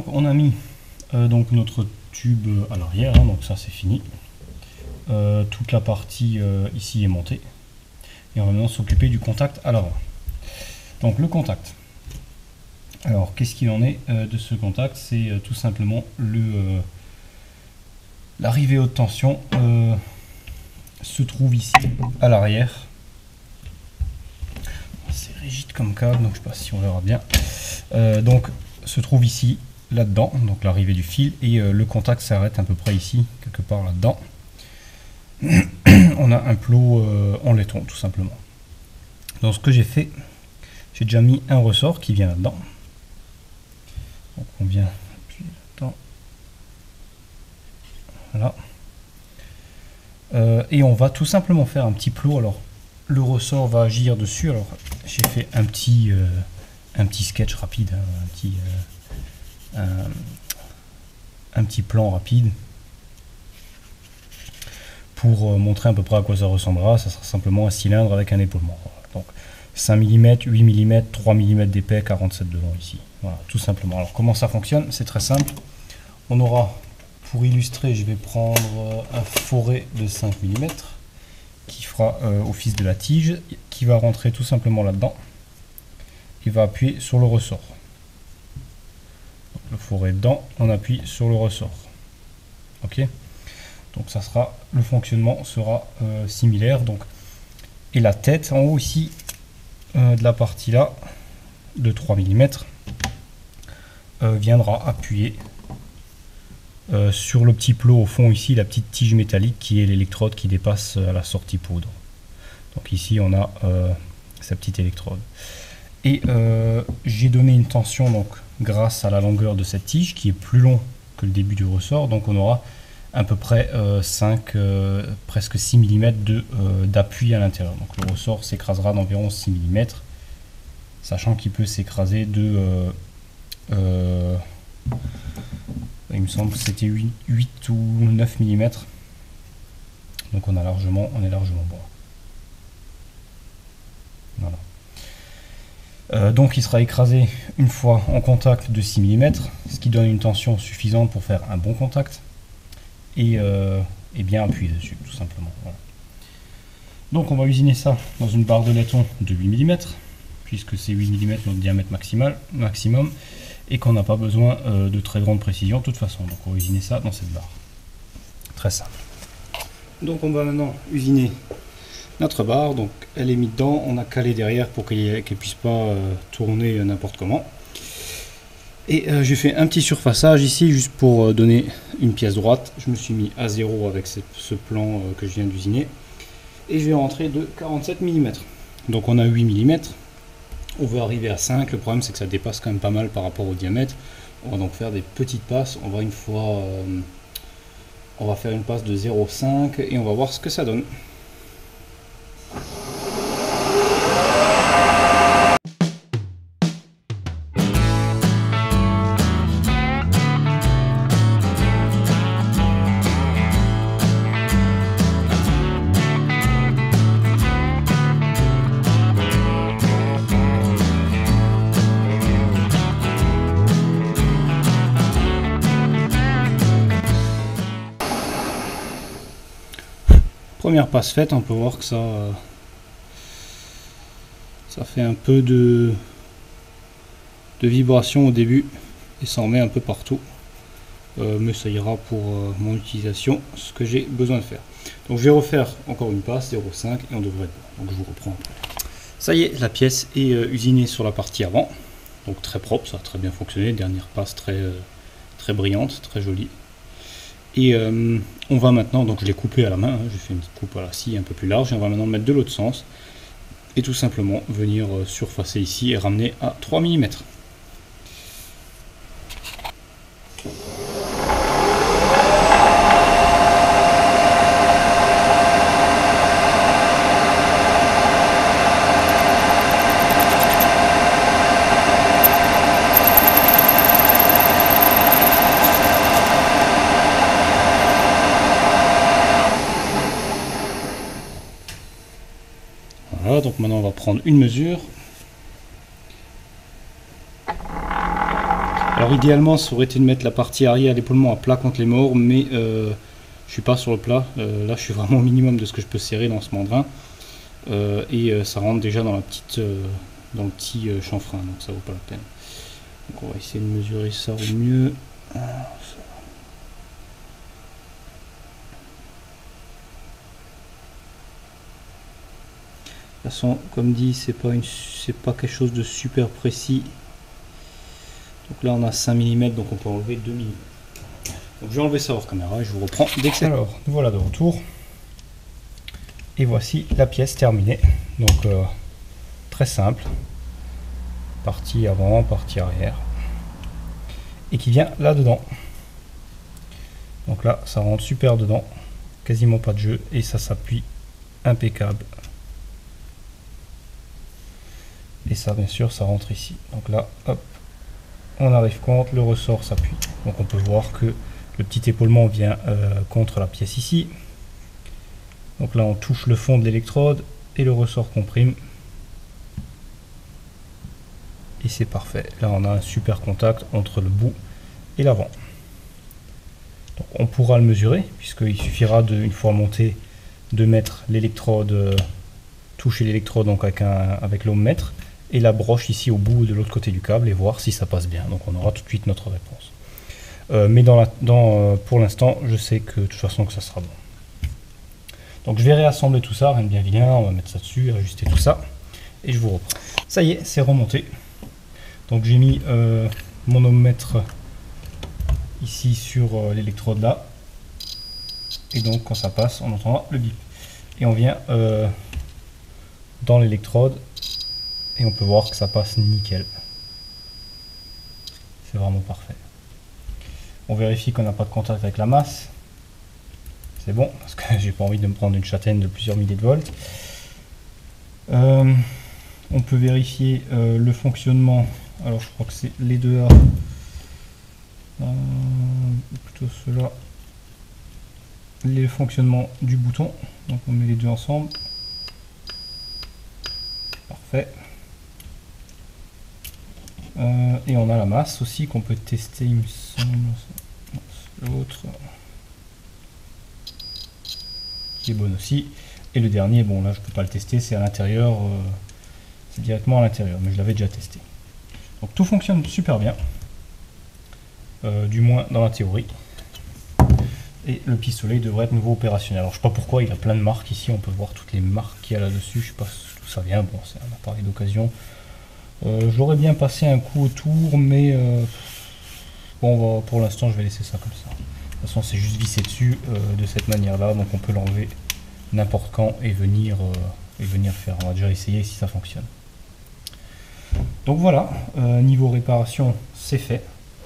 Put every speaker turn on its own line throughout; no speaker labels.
donc on a mis donc notre tube à l'arrière, hein, donc ça c'est fini. Toute la partie ici est montée. Et on va maintenant s'occuper du contact à l'avant. Donc le contact. Alors qu'est-ce qu'il en est de ce contact? C'est tout simplement l'arrivée haute tension se trouve ici à l'arrière. C'est rigide comme câble, donc je ne sais pas si on verra bien. Donc se trouve ici, là-dedans, donc l'arrivée du fil, et le contact s'arrête à peu près ici, quelque part là-dedans. On a un plot en laiton, tout simplement. Donc ce que j'ai fait, j'ai déjà mis un ressort qui vient là-dedans. Donc on vient appuyer là-dedans. Voilà. Et on va tout simplement faire un petit plot. Alors le ressort va agir dessus. Alors j'ai fait un petit sketch rapide, hein, un petit plan rapide pour montrer à peu près à quoi ça ressemblera. Ça sera simplement un cylindre avec un épaulement. Voilà. Donc 5 mm, 8 mm, 3 mm d'épais, 47 de long ici. Voilà, tout simplement. Alors comment ça fonctionne? C'est très simple. On aura, pour illustrer, je vais prendre un foret de 5 mm qui fera office de la tige, qui va rentrer tout simplement là-dedans. Il va appuyer sur le ressort. Donc, le foret dedans, on appuie sur le ressort. Ok. Donc ça sera, le fonctionnement sera similaire. Donc, et la tête en haut ici de la partie là de 3 mm viendra appuyer sur le petit plot au fond ici, la petite tige métallique qui est l'électrode qui dépasse à la sortie poudre. Donc ici on a sa petite électrode. Et j'ai donné une tension donc grâce à la longueur de cette tige qui est plus long que le début du ressort. Donc on aura à peu près 5, presque 6 mm d'appui à l'intérieur. Donc le ressort s'écrasera d'environ 6 mm, sachant qu'il peut s'écraser de... il me semble que c'était 8 ou 9 mm. Donc on est largement bon. Voilà. Donc il sera écrasé une fois en contact de 6 mm, ce qui donne une tension suffisante pour faire un bon contact. Et bien appuyer dessus, tout simplement. Voilà. Donc on va usiner ça dans une barre de laiton de 8 mm, puisque c'est 8 mm notre diamètre maximum, et qu'on n'a pas besoin de très grande précision de toute façon. Donc on va usiner ça dans cette barre. Très simple. Donc on va maintenant usiner notre barre. Donc elle est mise dedans, on a calé derrière pour qu'elle puisse pas tourner n'importe comment. Et j'ai fait un petit surfaçage ici juste pour donner une pièce droite. Je me suis mis à 0 avec ce plan que je viens d'usiner. Et je vais rentrer de 47 mm. Donc on a 8 mm. On veut arriver à 5. Le problème c'est que ça dépasse quand même pas mal par rapport au diamètre. On va donc faire des petites passes. On va faire une passe de 0,5 et on va voir ce que ça donne. Première passe faite, on peut voir que ça fait un peu de vibration au début et ça en met un peu partout, mais ça ira pour mon utilisation, ce que j'ai besoin de faire. Donc je vais refaire encore une passe 0,5 et on devrait être bon. Donc je vous reprends après. Ça y est, la pièce est usinée sur la partie avant, donc très propre, ça a très bien fonctionné. Dernière passe très brillante, très jolie. Et on va maintenant, donc je l'ai coupé à la main, hein, j'ai fait une petite coupe à la scie un peu plus large, et on va maintenant mettre de l'autre sens et tout simplement venir surfacer ici et ramener à 3 mm. Voilà, donc maintenant on va prendre une mesure. Alors idéalement ça aurait été de mettre la partie arrière d'épaulement à plat contre les morts, mais je suis pas sur le plat. Là je suis vraiment au minimum de ce que je peux serrer dans ce mandrin. Et ça rentre déjà dans la petite dans le petit chanfrein, donc ça vaut pas la peine. Donc on va essayer de mesurer ça au mieux. Alors, ça... De toute façon, comme dit, c'est pas quelque chose de super précis. Donc là on a 5 mm, donc on peut enlever 2 mm. Donc je vais enlever ça hors caméra et je vous reprends dès que c'est... Alors, nous voilà de retour. Et voici la pièce terminée. Donc très simple. Partie avant, partie arrière. Et qui vient là-dedans. Donc là, ça rentre super dedans. Quasiment pas de jeu. Et ça s'appuie impeccable. Et ça, bien sûr, ça rentre ici. Donc là, hop, on arrive contre, le ressort s'appuie. Donc on peut voir que le petit épaulement vient contre la pièce ici. Donc là, on touche le fond de l'électrode et le ressort comprime. Et c'est parfait. Là, on a un super contact entre le bout et l'avant. Donc on pourra le mesurer, puisqu'il suffira, une fois monté, de mettre l'électrode, toucher l'électrode donc avec l'ohmmètre, et la broche ici au bout de l'autre côté du câble, et voir si ça passe bien. Donc on aura tout de suite notre réponse. Mais pour l'instant, je sais que de toute façon que ça sera bon. Donc je vais réassembler tout ça, rien de bien vilain, on va mettre ça dessus, ajuster tout ça, et je vous reprends. Ça y est, c'est remonté. Donc j'ai mis mon ohmmètre ici sur l'électrode là, et donc quand ça passe, on entendra le bip. Et on vient dans l'électrode, et on peut voir que ça passe nickel. C'est vraiment parfait. On vérifie qu'on n'a pas de contact avec la masse. C'est bon, parce que j'ai pas envie de me prendre une châtaigne de plusieurs milliers de volts. On peut vérifier le fonctionnement. Alors je crois que c'est les deux A. Plutôt cela. Le fonctionnement du bouton. Donc on met les deux ensemble. Parfait. Et on a la masse aussi qu'on peut tester, il me semble. L'autre qui est bonne aussi. Et le dernier, bon là je peux pas le tester, c'est à l'intérieur, c'est directement à l'intérieur, mais je l'avais déjà testé. Donc tout fonctionne super bien, du moins dans la théorie. Et le pistolet devrait être nouveau opérationnel. Alors je sais pas pourquoi, il a plein de marques ici, on peut voir toutes les marques qu'il y a là-dessus, je sais pas d'où ça vient, bon c'est un appareil d'occasion. J'aurais bien passé un coup autour, mais bon, pour l'instant je vais laisser ça comme ça. De toute façon c'est juste vissé dessus de cette manière là, donc on peut l'enlever n'importe quand et venir faire. On va déjà essayer si ça fonctionne. Donc voilà, niveau réparation c'est fait,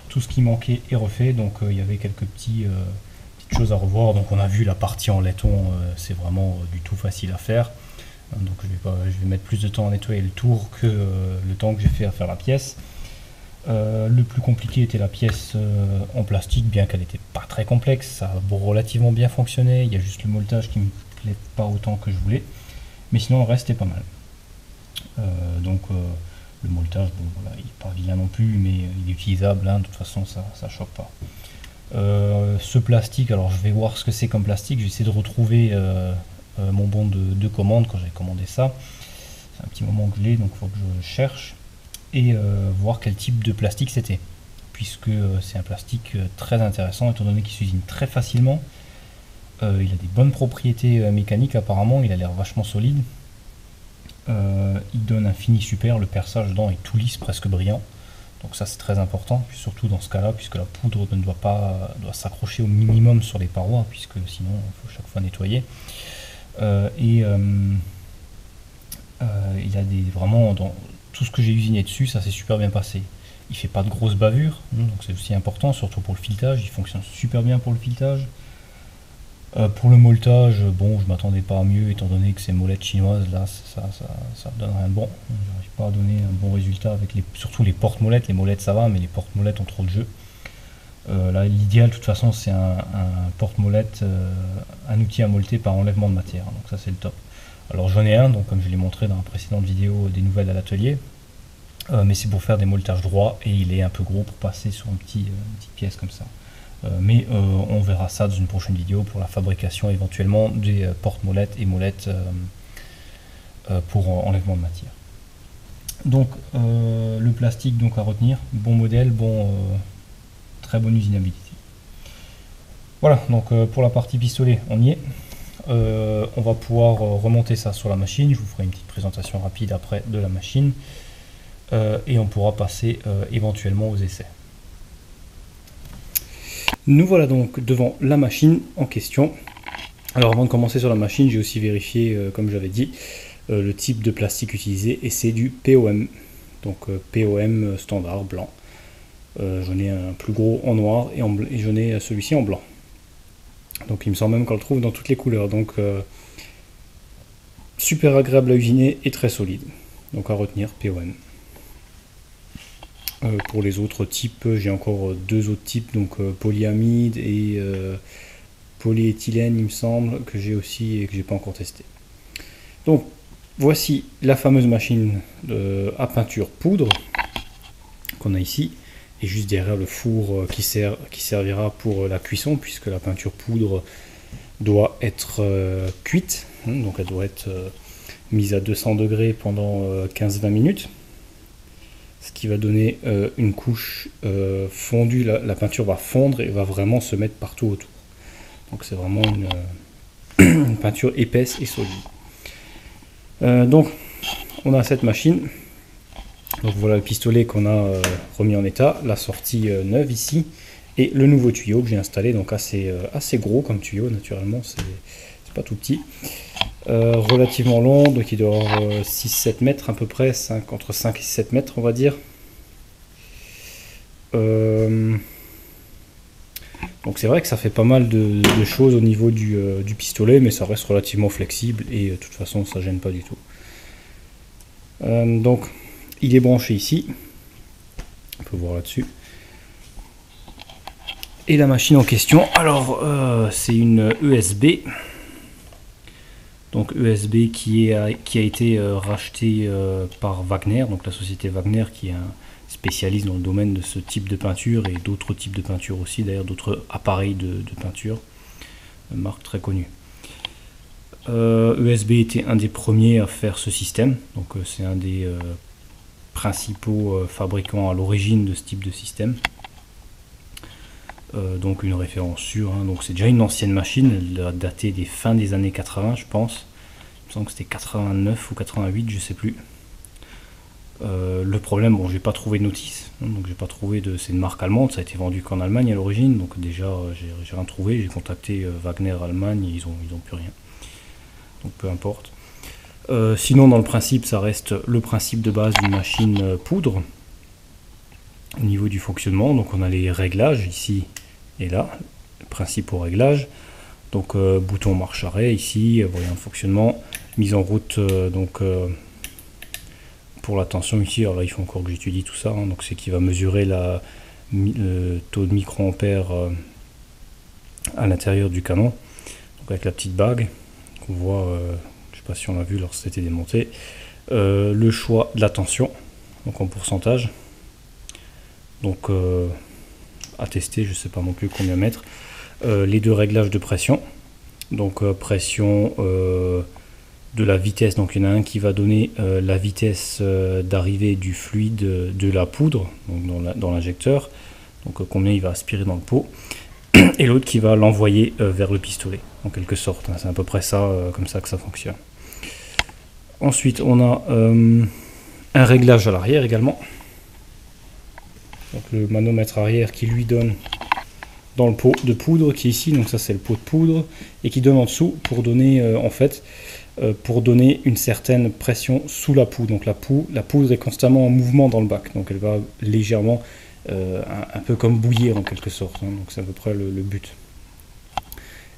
tout ce qui manquait est refait, donc il y avait quelques petites choses à revoir. Donc on a vu la partie en laiton, c'est vraiment du tout facile à faire. Donc je vais mettre plus de temps à nettoyer le tour que le temps que j'ai fait à faire la pièce. Le plus compliqué était la pièce en plastique, bien qu'elle n'était pas très complexe, ça a relativement bien fonctionné. Il y a juste le molletage qui me plaît pas autant que je voulais, mais sinon le reste est pas mal. Le molletage, bon, voilà, il n'est pas vilain non plus, mais il est utilisable, hein, de toute façon ça choque pas. Ce plastique, alors je vais voir ce que c'est comme plastique, je vais essayer de retrouver mon bon de commande quand j'ai commandé ça. C'est un petit moment que je l'ai, donc il faut que je cherche et voir quel type de plastique c'était, puisque c'est un plastique très intéressant étant donné qu'il s'usine très facilement. Il a des bonnes propriétés mécaniques apparemment, il a l'air vachement solide. Il donne un fini super, le perçage dedans est tout lisse, presque brillant. Donc ça c'est très important, puis surtout dans ce cas là, puisque la poudre ne doit s'accrocher au minimum sur les parois, puisque sinon il faut chaque fois nettoyer. Il a vraiment, dans tout ce que j'ai usiné dessus, ça s'est super bien passé. Il fait pas de grosses bavures, donc c'est aussi important, surtout pour le filetage, il fonctionne super bien pour le filetage. Pour le molletage, bon, je m'attendais pas à mieux, étant donné que ces molettes chinoises, là, ça donne rien de bon. J'arrive pas à donner un bon résultat avec surtout les porte-molettes. Les molettes ça va, mais les porte-molettes ont trop de jeu. Là, l'idéal, de toute façon, c'est un porte-molette, un outil à molleter par enlèvement de matière. Donc ça, c'est le top. Alors j'en ai un, donc comme je l'ai montré dans la précédente vidéo des nouvelles à l'atelier. mais c'est pour faire des moultages droits et il est un peu gros pour passer sur une petite pièce comme ça. Mais on verra ça dans une prochaine vidéo pour la fabrication éventuellement des porte-molettes et molettes pour enlèvement de matière. Donc le plastique donc à retenir, bon modèle, très bonne usinabilité. Voilà, donc pour la partie pistolet, on y est. On va pouvoir remonter ça sur la machine. Je vous ferai une petite présentation rapide après de la machine. Et on pourra passer éventuellement aux essais. Nous voilà donc devant la machine en question. Alors avant de commencer sur la machine, j'ai aussi vérifié, comme j'avais dit, le type de plastique utilisé, et c'est du POM. Donc POM standard blanc. J'en ai un plus gros en noir et j'en ai celui-ci en blanc. Donc il me semble même qu'on le trouve dans toutes les couleurs. Donc super agréable à usiner et très solide. Donc à retenir POM. Pour les autres types, j'ai encore deux autres types, donc polyamide et polyéthylène, il me semble, que j'ai aussi et que j'ai pas encore testé. Donc voici la fameuse machine à peinture poudre qu'on a ici, et juste derrière le four qui servira pour la cuisson, puisque la peinture poudre doit être cuite, donc elle doit être mise à 200 degrés pendant 15-20 minutes. Ce qui va donner une couche fondue, la peinture va fondre et va vraiment se mettre partout autour. Donc c'est vraiment une peinture épaisse et solide. Donc on a cette machine. Donc voilà le pistolet qu'on a remis en état, la sortie neuve ici, et le nouveau tuyau que j'ai installé, donc assez gros comme tuyau naturellement, c'est pas tout petit. Relativement long, donc il doit avoir 6-7 mètres à peu près, entre 5 et 7 mètres on va dire. Donc c'est vrai que ça fait pas mal de choses au niveau du pistolet, mais ça reste relativement flexible et de toute façon ça gêne pas du tout. Donc il est branché ici, on peut voir là-dessus. Et la machine en question, alors c'est une ESB. Donc ESB qui a été racheté par Wagner, donc la société Wagner qui est un spécialiste dans le domaine de ce type de peinture et d'autres types de peinture aussi, d'ailleurs d'autres appareils de peinture, une marque très connue. ESB était un des premiers à faire ce système, donc c'est un des principaux fabricants à l'origine de ce type de système. Donc une référence sûre, donc c'est déjà une ancienne machine, elle a daté des fins des années 80 je pense, il me semble que c'était 89 ou 88, je sais plus. Le problème, bon j'ai pas trouvé de notice, donc j'ai pas trouvé c'est une marque allemande, ça a été vendu qu'en Allemagne à l'origine, donc déjà j'ai rien trouvé, j'ai contacté Wagner Allemagne, ils ont plus rien, donc peu importe. Sinon dans le principe ça reste le principe de base d'une machine poudre. Au niveau du fonctionnement, donc on a les réglages ici et là, principaux réglages, donc bouton marche arrêt ici, voyant de fonctionnement, mise en route donc pour la tension ici, alors là il faut encore que j'étudie tout ça, donc c'est qui va mesurer le taux de microampères à l'intérieur du canon, donc avec la petite bague qu'on voit, je sais pas si on l'a vu lorsque c'était démonté, le choix de la tension, donc en pourcentage. Donc à tester, je ne sais pas non plus combien mettre. Les deux réglages de pression, donc pression de la vitesse, donc il y en a un qui va donner la vitesse d'arrivée du fluide de la poudre donc dans l'injecteur, donc combien il va aspirer dans le pot, et l'autre qui va l'envoyer vers le pistolet en quelque sorte, c'est à peu près ça, comme ça que ça fonctionne. Ensuite on a un réglage à l'arrière également. Donc le manomètre arrière qui lui donne dans le pot de poudre qui est ici, donc ça c'est le pot de poudre, et qui donne en dessous pour donner pour donner une certaine pression sous la poudre. Donc la poudre est constamment en mouvement dans le bac, donc elle va légèrement un peu comme bouillir en quelque sorte, donc c'est à peu près le but.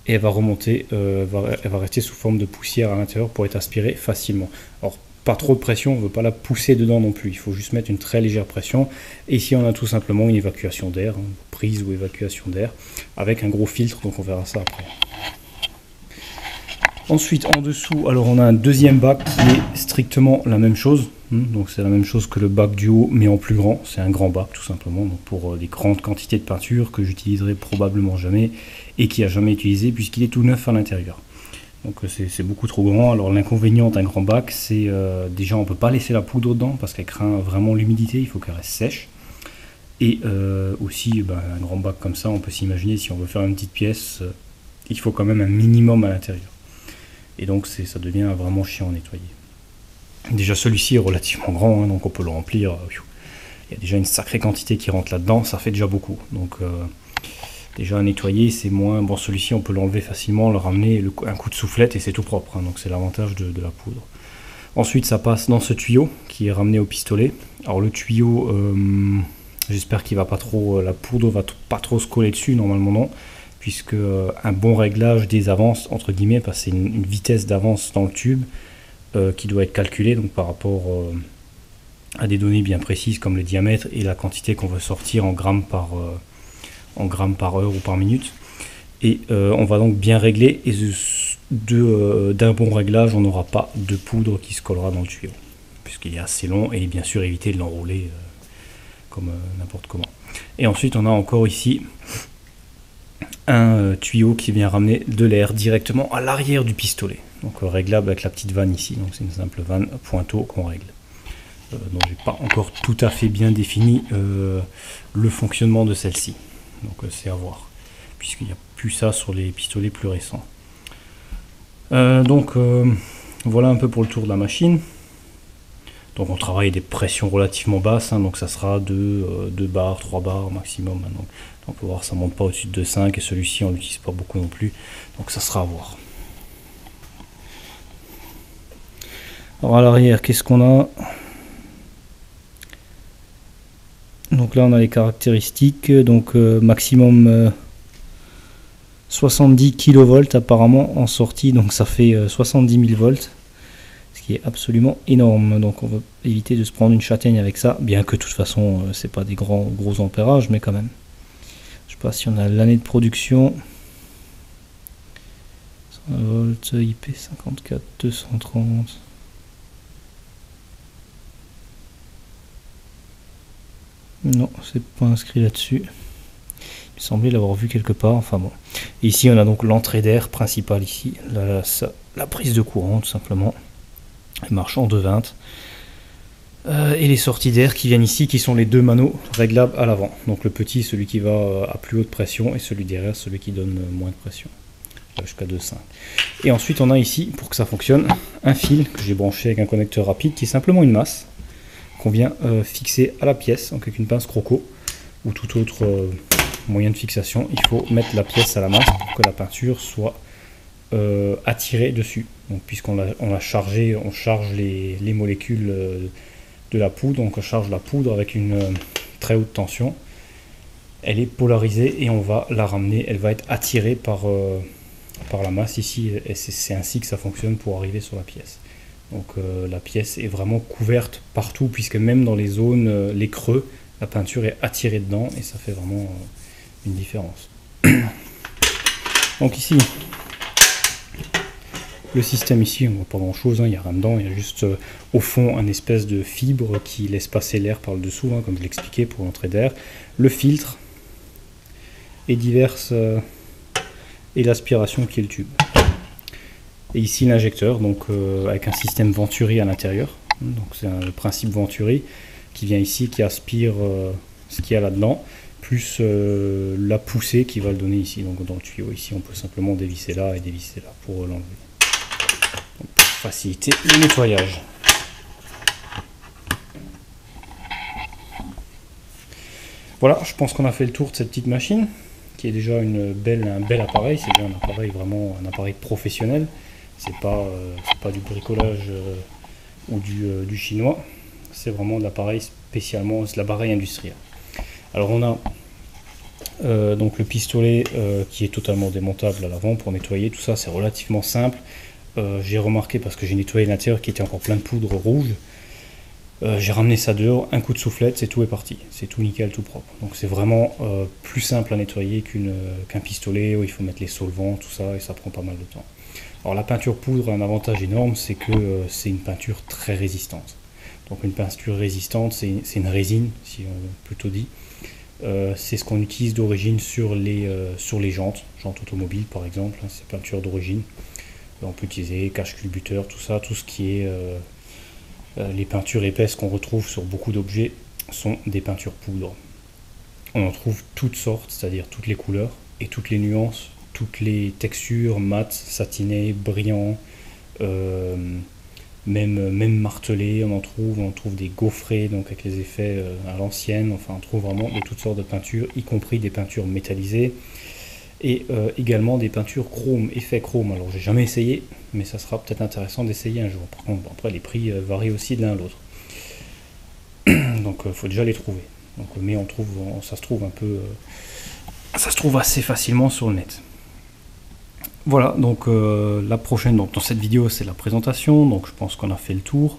Et elle va remonter, elle va rester sous forme de poussière à l'intérieur pour être aspirée facilement. Alors pas trop de pression, on ne veut pas la pousser dedans non plus, il faut juste mettre une très légère pression. Et ici on a tout simplement une évacuation d'air, prise ou évacuation d'air, avec un gros filtre, donc on verra ça après. Ensuite, en dessous, alors on a un deuxième bac qui est strictement la même chose. Donc c'est la même chose que le bac du haut, mais en plus grand. C'est un grand bac tout simplement, donc pour des grandes quantités de peinture que j'utiliserai probablement jamais et qui a jamais utilisé puisqu'il est tout neuf à l'intérieur. Donc c'est beaucoup trop grand. Alors l'inconvénient d'un grand bac, c'est déjà on peut pas laisser la poudre dedans parce qu'elle craint vraiment l'humidité, il faut qu'elle reste sèche. Et aussi un grand bac comme ça, on peut s'imaginer si on veut faire une petite pièce, il faut quand même un minimum à l'intérieur. Et donc ça devient vraiment chiant à nettoyer. Déjà celui-ci est relativement grand, donc on peut le remplir. Il y a déjà une sacrée quantité qui rentre là-dedans, ça fait déjà beaucoup. Donc déjà à nettoyer, c'est moins... Bon, celui-ci on peut l'enlever facilement, le ramener, un coup de soufflette et c'est tout propre. Donc c'est l'avantage de la poudre. Ensuite ça passe dans ce tuyau qui est ramené au pistolet. Alors le tuyau, j'espère qu'il va pas trop... La poudre va pas trop se coller dessus, normalement non. Puisque un bon réglage des avances, entre guillemets, parce que c'est une vitesse d'avance dans le tube qui doit être calculée donc par rapport à des données bien précises comme le diamètre et la quantité qu'on veut sortir en grammes par heure ou par minute. Et on va donc bien régler et d'un bon réglage, on n'aura pas de poudre qui se collera dans le tuyau, puisqu'il est assez long et bien sûr éviter de l'enrouler comme n'importe comment. Et ensuite on a encore ici un tuyau qui vient ramener de l'air directement à l'arrière du pistolet, donc réglable avec la petite vanne ici. Donc c'est une simple vanne pointeau qu'on règle. Donc j'ai pas encore tout à fait bien défini le fonctionnement de celle-ci, donc c'est à voir puisqu'il n'y a plus ça sur les pistolets plus récents. Voilà un peu pour le tour de la machine. Donc on travaille des pressions relativement basses, donc ça sera 2 bars, 3 bars maximum. Donc on peut voir ça monte pas au-dessus de 5 et celui-ci on l'utilise pas beaucoup non plus, donc ça sera à voir. Alors à l'arrière, qu'est-ce qu'on a? Donc là on a les caractéristiques, donc maximum 70 kV apparemment en sortie, donc ça fait 70 000 volts. Qui est absolument énorme, donc on va éviter de se prendre une châtaigne avec ça, bien que de toute façon c'est pas des gros ampérages, mais quand même. Je sais pas si on a l'année de production. 100 volts IP54 230. Non, c'est pas inscrit là-dessus. Il semblait l'avoir vu quelque part, enfin bon. Et ici on a donc l'entrée d'air principale ici, la prise de courant tout simplement. Elle marche en 220 et les sorties d'air qui viennent ici, qui sont les 2 manos réglables à l'avant. Donc le petit, celui qui va à plus haute pression, et celui derrière, celui qui donne moins de pression, jusqu'à 2,5. Et ensuite on a ici, pour que ça fonctionne, un fil que j'ai branché avec un connecteur rapide qui est simplement une masse qu'on vient fixer à la pièce, donc avec une pince croco ou tout autre moyen de fixation. Il faut mettre la pièce à la masse pour que la peinture soit attirée dessus. Donc puisqu'on l'a chargé, on charge les molécules de la poudre, donc on charge la poudre avec une très haute tension. Elle est polarisée et on va la ramener, elle va être attirée par la masse ici, et c'est ainsi que ça fonctionne pour arriver sur la pièce. Donc la pièce est vraiment couverte partout, puisque même dans les zones, les creux, la peinture est attirée dedans et ça fait vraiment une différence. Donc ici, le système ici, on voit pas grand chose, il n'y a rien dedans, il y a juste au fond un espèce de fibre qui laisse passer l'air par le dessous, comme je l'expliquais pour l'entrée d'air, le filtre et diverses et l'aspiration qui est le tube. Et ici l'injecteur, donc avec un système Venturi à l'intérieur, donc c'est le principe Venturi qui vient ici, qui aspire ce qu'il y a là-dedans, plus la poussée qui va le donner ici, donc dans le tuyau. Ici on peut simplement dévisser là et dévisser là pour l'enlever. Pour faciliter le nettoyage. Voilà, je pense qu'on a fait le tour de cette petite machine, qui est déjà un bel appareil. C'est déjà un appareil vraiment un appareil professionnel. C'est pas du bricolage ou du chinois. C'est vraiment de l'appareil spécialement, c'est l'appareil industriel. Alors on a donc le pistolet qui est totalement démontable à l'avant pour nettoyer. Tout ça c'est relativement simple. J'ai remarqué, parce que j'ai nettoyé l'intérieur qui était encore plein de poudre rouge, J'ai ramené ça dehors, un coup de soufflette, c'est tout est parti. C'est tout nickel, tout propre. Donc c'est vraiment plus simple à nettoyer qu'un pistolet où il faut mettre les solvants, tout ça, et ça prend pas mal de temps. Alors la peinture poudre a un avantage énorme, c'est que c'est une peinture très résistante. Donc une peinture résistante, c'est une résine, si on plutôt dit. C'est ce qu'on utilise d'origine sur les jantes automobiles par exemple, hein, c'est peinture d'origine. On peut utiliser cache-culbuteur, tout ça, tout ce qui est les peintures épaisses qu'on retrouve sur beaucoup d'objets sont des peintures poudre. On en trouve toutes sortes, c'est-à-dire toutes les couleurs et toutes les nuances, toutes les textures, mat, satiné, brillant, même martelé, on trouve des gaufrés, donc avec les effets à l'ancienne, enfin on trouve vraiment de toutes sortes de peintures, y compris des peintures métallisées, et également des peintures chrome, effet chrome. Alors j'ai jamais essayé, mais ça sera peut-être intéressant d'essayer un jour. Par contre, bon, après les prix varient aussi de l'un à l'autre. Donc il faut déjà les trouver. Donc, mais ça se trouve un peu, ça se trouve assez facilement sur le net. Voilà, donc la prochaine, donc dans cette vidéo c'est la présentation, donc je pense qu'on a fait le tour.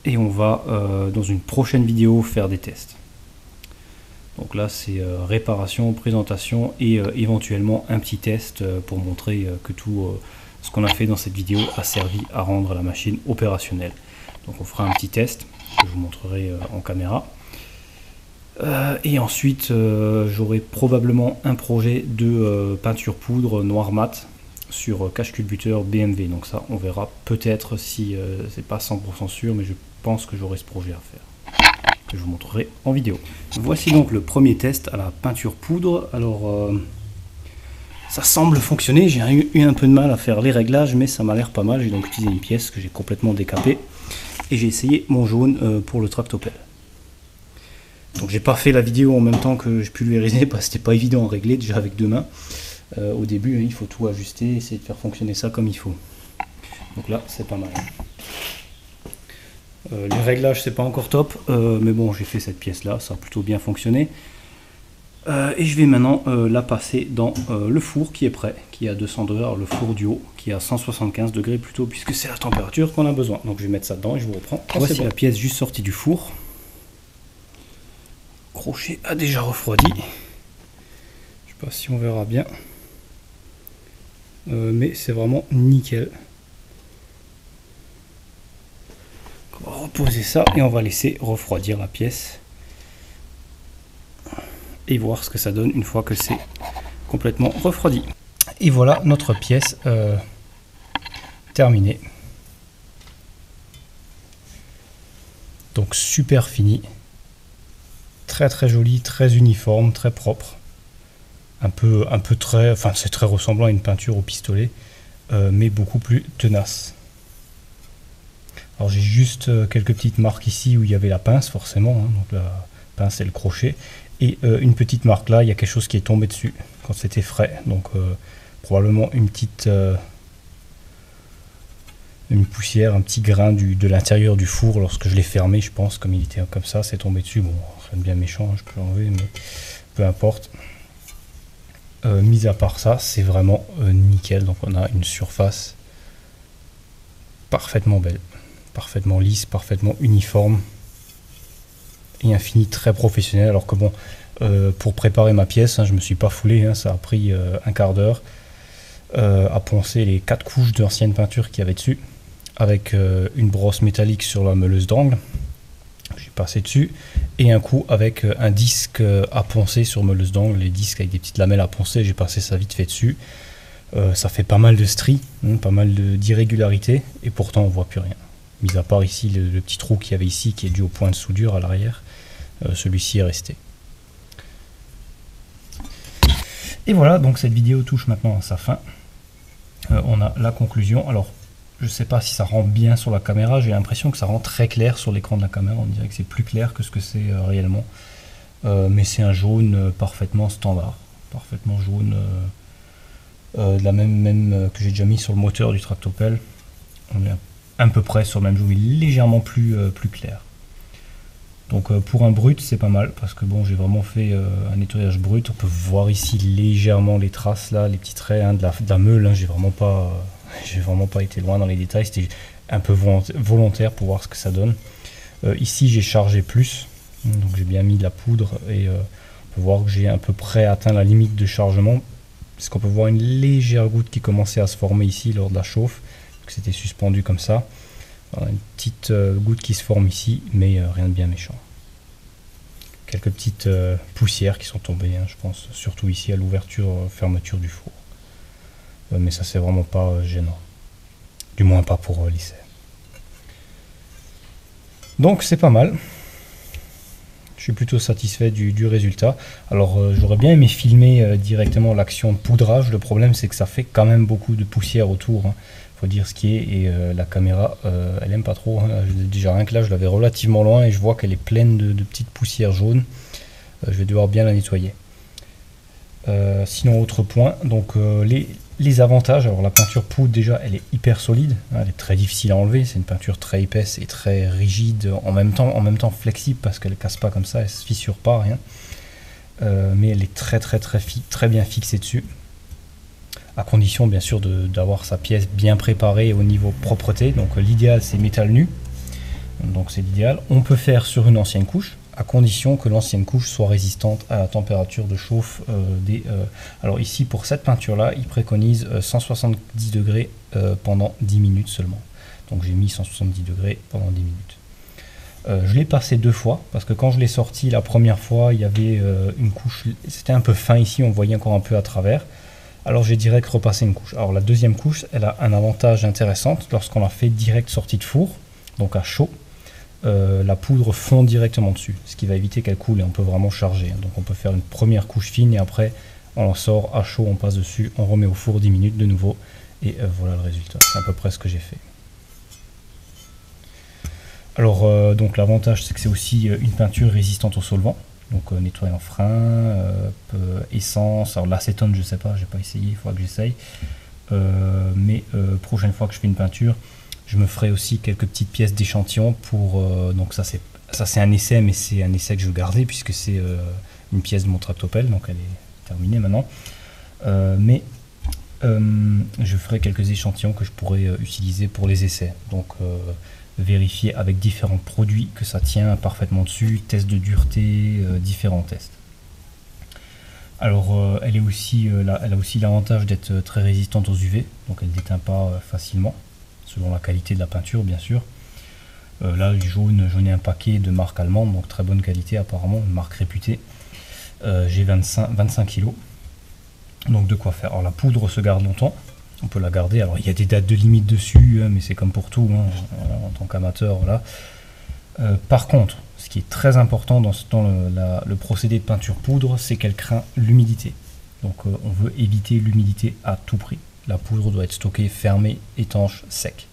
Et on va dans une prochaine vidéo faire des tests. Donc là c'est réparation, présentation et éventuellement un petit test pour montrer que tout ce qu'on a fait dans cette vidéo a servi à rendre la machine opérationnelle. Donc on fera un petit test que je vous montrerai en caméra. Et ensuite j'aurai probablement un projet de peinture poudre noir mat sur cache-culbuteur BMW. Donc ça on verra peut-être, si c'est pas 100% sûr, mais je pense que j'aurai ce projet à faire, que je vous montrerai en vidéo. Voici donc le premier test à la peinture poudre. Alors ça semble fonctionner, j'ai eu un peu de mal à faire les réglages, mais ça m'a l'air pas mal. J'ai donc utilisé une pièce que j'ai complètement décapée et j'ai essayé mon jaune pour le tractopelle. Donc j'ai pas fait la vidéo en même temps que je pulvérisais parce que c'était pas évident à régler déjà avec deux mains. Au début il faut tout ajuster, essayer de faire fonctionner ça comme il faut. Donc là c'est pas mal. Les réglages c'est pas encore top, mais bon j'ai fait cette pièce là, ça a plutôt bien fonctionné. Et je vais maintenant la passer dans le four qui est prêt, qui est à 200 degrés, alors le four du haut qui est à 175 degrés plutôt, puisque c'est la température qu'on a besoin. Donc je vais mettre ça dedans et je vous reprends. Voici la pièce juste sortie du four. Le crochet a déjà refroidi. Je sais pas si on verra bien, mais c'est vraiment nickel. On va reposer ça et on va laisser refroidir la pièce et voir ce que ça donne une fois que c'est complètement refroidi. Et voilà notre pièce terminée. Donc super fini, très très joli, très uniforme, très propre, un peu très, enfin c'est très ressemblant à une peinture au pistolet, mais beaucoup plus tenace. Alors j'ai juste quelques petites marques ici où il y avait la pince forcément, hein, donc la pince et le crochet, et une petite marque là, il y a quelque chose qui est tombé dessus quand c'était frais, donc probablement une petite une poussière, un petit grain de l'intérieur du four lorsque je l'ai fermé, je pense, comme il était comme ça, c'est tombé dessus. Bon, rien de bien méchant, hein, je peux l'enlever, mais peu importe. Mis à part ça, c'est vraiment nickel. Donc on a une surface parfaitement belle, parfaitement lisse, parfaitement uniforme et un fini très professionnel. Alors que bon, pour préparer ma pièce, hein, je me suis pas foulé, hein, ça a pris un quart d'heure à poncer les 4 couches d'ancienne peinture qu'il y avait dessus, avec une brosse métallique sur la meuleuse d'angle, j'ai passé dessus, et un coup avec un disque à poncer sur meuleuse d'angle, les disques avec des petites lamelles à poncer, j'ai passé ça vite fait dessus. Ça fait pas mal de stries, hein, pas mal d'irrégularités, et pourtant on voit plus rien. Mis à part ici le petit trou qu'il y avait ici qui est dû au point de soudure à l'arrière, celui-ci est resté. Et voilà, donc cette vidéo touche maintenant à sa fin. On a la conclusion. Alors je sais pas si ça rend bien sur la caméra, j'ai l'impression que ça rend très clair sur l'écran de la caméra, on dirait que c'est plus clair que ce que c'est réellement, mais c'est un jaune parfaitement standard, parfaitement jaune, de la même que j'ai déjà mis sur le moteur du tractopelle. On est à peu près sur le même jaune, mais légèrement plus clair. Donc pour un brut c'est pas mal, parce que bon, j'ai vraiment fait un nettoyage brut. On peut voir ici légèrement les traces là, les petits traits, hein, de la meule, hein, j'ai vraiment pas J'ai vraiment pas été loin dans les détails, c'était un peu volontaire pour voir ce que ça donne. Ici j'ai chargé plus, donc j'ai bien mis de la poudre et on peut voir que j'ai à peu près atteint la limite de chargement, parce qu'on peut voir une légère goutte qui commençait à se former ici lors de la chauffe, c'était suspendu comme ça. Voilà, une petite goutte qui se forme ici, mais rien de bien méchant. Quelques petites poussières qui sont tombées, hein, je pense, surtout ici à l'ouverture, fermeture du four. Mais ça c'est vraiment pas gênant, du moins pas pour l'essai. Donc c'est pas mal, je suis plutôt satisfait du résultat. Alors j'aurais bien aimé filmer directement l'action de poudrage, le problème c'est que ça fait quand même beaucoup de poussière autour, hein. Faut dire ce qui est, et la caméra elle aime pas trop, hein. Déjà rien que là je l'avais relativement loin et je vois qu'elle est pleine de petites poussières jaunes. Je vais devoir bien la nettoyer. Sinon autre point, donc les avantages, alors la peinture poudre déjà elle est hyper solide, hein, elle est très difficile à enlever, c'est une peinture très épaisse et très rigide, en même temps flexible parce qu'elle ne casse pas comme ça, elle se fissure pas, rien. Mais elle est très bien fixée dessus, à condition bien sûr d'avoir sa pièce bien préparée au niveau propreté. Donc l'idéal c'est métal nu, donc c'est l'idéal. On peut faire sur une ancienne couche, à condition que l'ancienne couche soit résistante à la température de chauffe alors ici pour cette peinture là, il préconise 170 degrés pendant 10 minutes seulement. Donc j'ai mis 170 degrés pendant 10 minutes. Je l'ai passé 2 fois, parce que quand je l'ai sorti la première fois, il y avait une couche, c'était un peu fin ici, on voyait encore un peu à travers. Alors j'ai direct repassé une couche. Alors la deuxième couche, elle a un avantage intéressant lorsqu'on la fait direct sortie de four, donc à chaud. La poudre fond directement dessus, ce qui va éviter qu'elle coule et on peut vraiment charger. Donc on peut faire une première couche fine et après on en sort à chaud, on passe dessus, on remet au four 10 minutes de nouveau et voilà le résultat. C'est à peu près ce que j'ai fait. Alors donc l'avantage c'est que c'est aussi une peinture résistante au solvant, donc nettoyant frein, essence, alors l'acétone je sais pas, j'ai pas essayé, il faudra que j'essaye. Mais prochaine fois que je fais une peinture, je me ferai aussi quelques petites pièces d'échantillon pour donc ça c'est un essai, mais c'est un essai que je veux garder puisque c'est une pièce de mon tractopelle, donc elle est terminée maintenant. Je ferai quelques échantillons que je pourrai utiliser pour les essais, donc vérifier avec différents produits que ça tient parfaitement dessus, test de dureté, différents tests. Alors elle a aussi l'avantage d'être très résistante aux UV, donc elle ne déteint pas facilement, selon la qualité de la peinture bien sûr. Là le jaune, j'en ai un paquet de marque allemande, donc très bonne qualité apparemment, une marque réputée. J'ai 25 kg, donc de quoi faire. Alors la poudre se garde longtemps, on peut la garder, alors il y a des dates de limite dessus, hein, mais c'est comme pour tout, hein, en tant qu'amateur, voilà. Par contre, ce qui est très important dans le procédé de peinture poudre, c'est qu'elle craint l'humidité. Donc on veut éviter l'humidité à tout prix. La poudre doit être stockée, fermée, étanche, sec.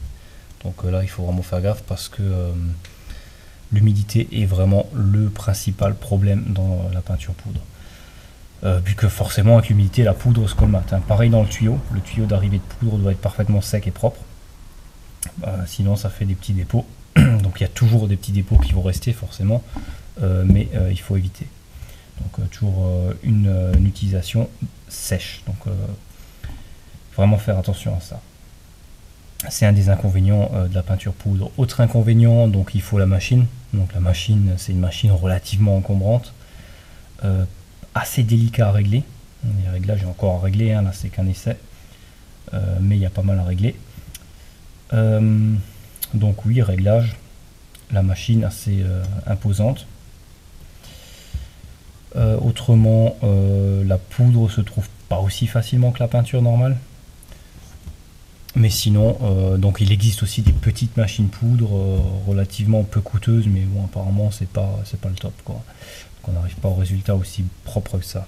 Donc là, il faut vraiment faire gaffe parce que l'humidité est vraiment le principal problème dans la peinture poudre. Vu que forcément, avec l'humidité, la poudre se colmate, hein. Pareil dans le tuyau d'arrivée de poudre doit être parfaitement sec et propre. Sinon, ça fait des petits dépôts. Donc il y a toujours des petits dépôts qui vont rester forcément, mais il faut éviter. Donc toujours une utilisation sèche. Donc vraiment faire attention à ça. C'est un des inconvénients de la peinture poudre. Autre inconvénient, donc il faut la machine. Donc la machine, c'est une machine relativement encombrante, assez délicat à régler. Les réglages, j'ai encore à régler, hein, là c'est qu'un essai, mais il y a pas mal à régler. Donc oui, réglage, la machine assez imposante. Autrement, la poudre se trouve pas aussi facilement que la peinture normale. Mais sinon, donc il existe aussi des petites machines poudre relativement peu coûteuses, mais bon, apparemment c'est pas le top, quoi. Donc on n'arrive pas au résultat aussi propre que ça.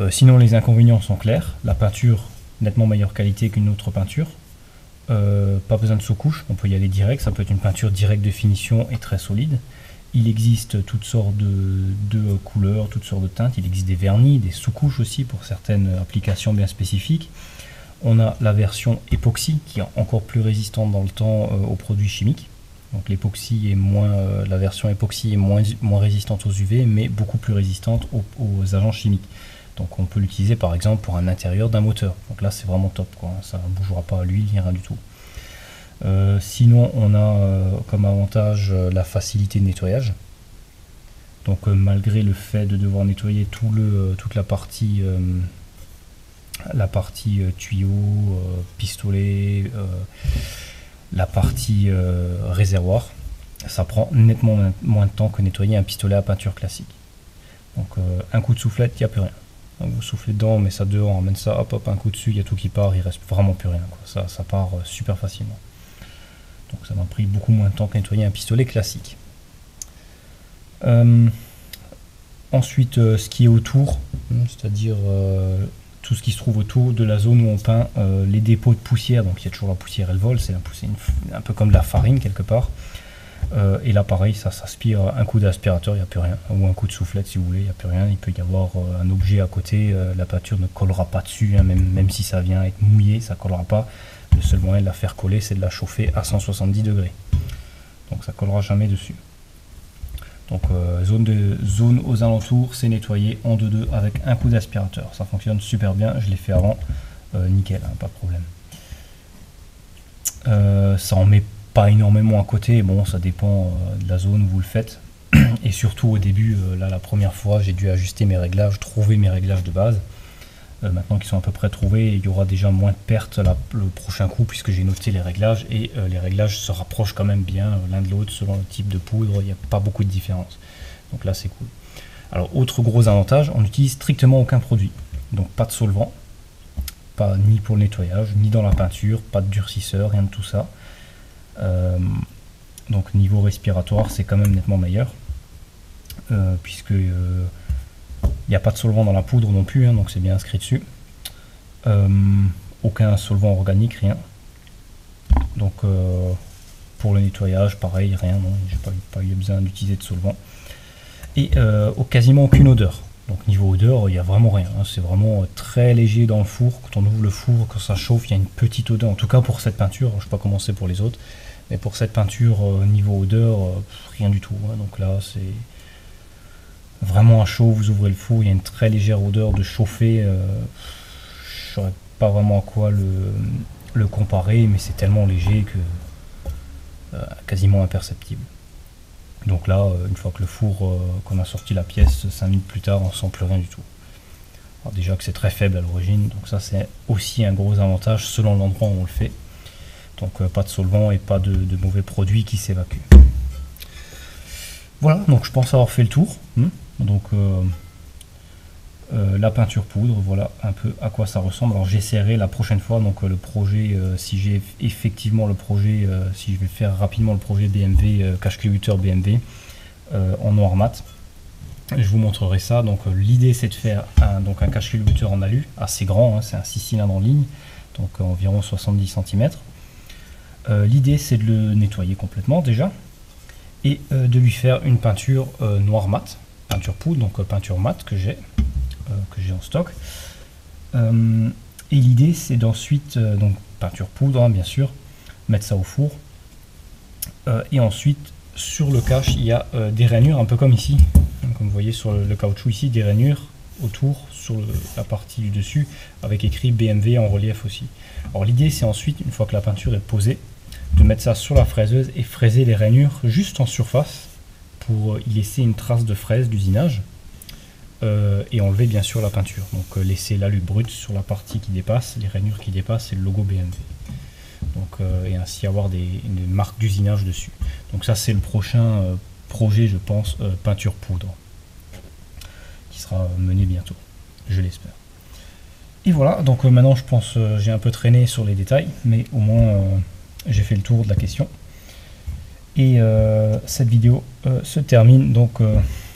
Sinon les inconvénients sont clairs, la peinture nettement meilleure qualité qu'une autre peinture. Pas besoin de sous-couche, on peut y aller direct, ça peut être une peinture directe de finition et très solide. Il existe toutes sortes de couleurs, toutes sortes de teintes, il existe des vernis, des sous-couches aussi pour certaines applications bien spécifiques. On a la version époxy qui est encore plus résistante dans le temps aux produits chimiques. Donc l'époxy est la version époxy est moins résistante aux UV, mais beaucoup plus résistante aux agents chimiques. Donc on peut l'utiliser par exemple pour un intérieur d'un moteur. Donc là c'est vraiment top, quoi. Ça ne bougera pas à l'huile, ni rien du tout. Sinon on a comme avantage la facilité de nettoyage. Donc malgré le fait de devoir nettoyer toute la partie tuyau, pistolet, la partie réservoir, ça prend nettement moins de temps que nettoyer un pistolet à peinture classique. Donc un coup de soufflette, il n'y a plus rien. Donc, vous soufflez dedans, on met ça dehors, on ramène ça, hop hop, un coup dessus, il y a tout qui part, il reste vraiment plus rien, quoi. Ça part super facilement. Donc ça m'a pris beaucoup moins de temps que nettoyer un pistolet classique. Ensuite, ce qui est autour, c'est-à-dire tout ce qui se trouve autour de la zone où on peint, les dépôts de poussière. Donc il y a toujours la poussière, elle vole, c'est un peu comme de la farine quelque part. Et là pareil, ça s'aspire, un coup d'aspirateur, il n'y a plus rien, ou un coup de soufflette si vous voulez, il n'y a plus rien. Il peut y avoir un objet à côté, la peinture ne collera pas dessus, hein, même si ça vient être mouillé, ça ne collera pas. Le seul moyen de la faire coller, c'est de la chauffer à 170 degrés. Donc ça ne collera jamais dessus. Donc zone aux alentours, c'est nettoyé en 2-2 avec un coup d'aspirateur. Ça fonctionne super bien, je l'ai fait avant, nickel, hein, pas de problème. Ça en met pas énormément à côté, bon ça dépend de la zone où vous le faites. Et surtout au début, là la première fois, j'ai dû ajuster mes réglages, trouver mes réglages de base. Maintenant qu'ils sont à peu près trouvés, il y aura déjà moins de pertes le prochain coup puisque j'ai noté les réglages et les réglages se rapprochent quand même bien l'un de l'autre selon le type de poudre, il n'y a pas beaucoup de différence. Donc là c'est cool. Alors autre gros avantage, on n'utilise strictement aucun produit. Donc pas de solvant, pas ni pour le nettoyage, ni dans la peinture, pas de durcisseur, rien de tout ça. Donc niveau respiratoire c'est quand même nettement meilleur puisque il n'y a pas de solvant dans la poudre non plus, hein, donc c'est bien inscrit dessus. Aucun solvant organique, rien. Donc pour le nettoyage, pareil, rien, non, j'ai pas eu besoin d'utiliser de solvant. Et quasiment aucune odeur. Donc niveau odeur, il n'y a vraiment rien, hein, c'est vraiment très léger dans le four. Quand on ouvre le four, quand ça chauffe, il y a une petite odeur, en tout cas pour cette peinture, je ne sais pas comment c'est pour les autres, mais pour cette peinture, niveau odeur, rien du tout. Hein, donc là, c'est vraiment à chaud, vous ouvrez le four, il y a une très légère odeur de chauffé. Je ne saurais pas vraiment à quoi le comparer, mais c'est tellement léger que quasiment imperceptible. Donc là, une fois que le four, qu'on a sorti la pièce, 5 minutes plus tard, on sent plus rien du tout. Alors déjà que c'est très faible à l'origine, donc ça c'est aussi un gros avantage selon l'endroit où on le fait. Donc pas de solvant et pas de mauvais produits qui s'évacuent. Voilà, donc je pense avoir fait le tour. Donc la peinture poudre, voilà un peu à quoi ça ressemble. Alors j'essaierai la prochaine fois, donc le projet, si j'ai effectivement le projet, si je vais faire rapidement le projet BMW, cache culbuteur BMW en noir mat. Je vous montrerai ça. Donc l'idée c'est de faire un cache culbuteur en alu assez grand, hein, c'est un 6 cylindres en ligne, donc environ 70 cm. L'idée c'est de le nettoyer complètement déjà et de lui faire une peinture noir mat, peinture poudre, donc peinture mat que j'ai en stock. Et l'idée c'est d'ensuite, donc peinture poudre hein, bien sûr, mettre ça au four. Et ensuite sur le cache il y a des rainures un peu comme ici, comme vous voyez sur le caoutchouc ici, des rainures autour sur la partie du dessus avec écrit BMW en relief aussi. Alors l'idée c'est ensuite, une fois que la peinture est posée, de mettre ça sur la fraiseuse et fraiser les rainures juste en surface pour y laisser une trace de fraise d'usinage et enlever bien sûr la peinture. Donc laisser l'alu brut sur la partie qui dépasse, les rainures qui dépassent et le logo BMW. Donc, et ainsi avoir une marque d'usinage dessus. Donc ça c'est le prochain projet je pense, peinture poudre, qui sera mené bientôt, je l'espère. Et voilà, donc maintenant je pense j'ai un peu traîné sur les détails, mais au moins j'ai fait le tour de la question. Et cette vidéo se termine donc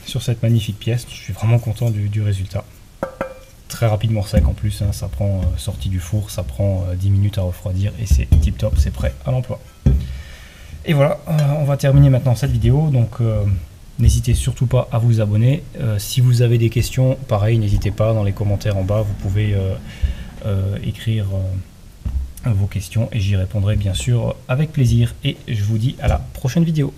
sur cette magnifique pièce. Je suis vraiment content du résultat. Très rapidement sec en plus, hein, ça prend sortie du four, ça prend 10 minutes à refroidir et c'est tip top, c'est prêt à l'emploi. Et voilà, on va terminer maintenant cette vidéo. Donc n'hésitez surtout pas à vous abonner. Si vous avez des questions, pareil, n'hésitez pas dans les commentaires en bas, vous pouvez écrire vos questions et j'y répondrai bien sûr avec plaisir. Et je vous dis à la prochaine vidéo.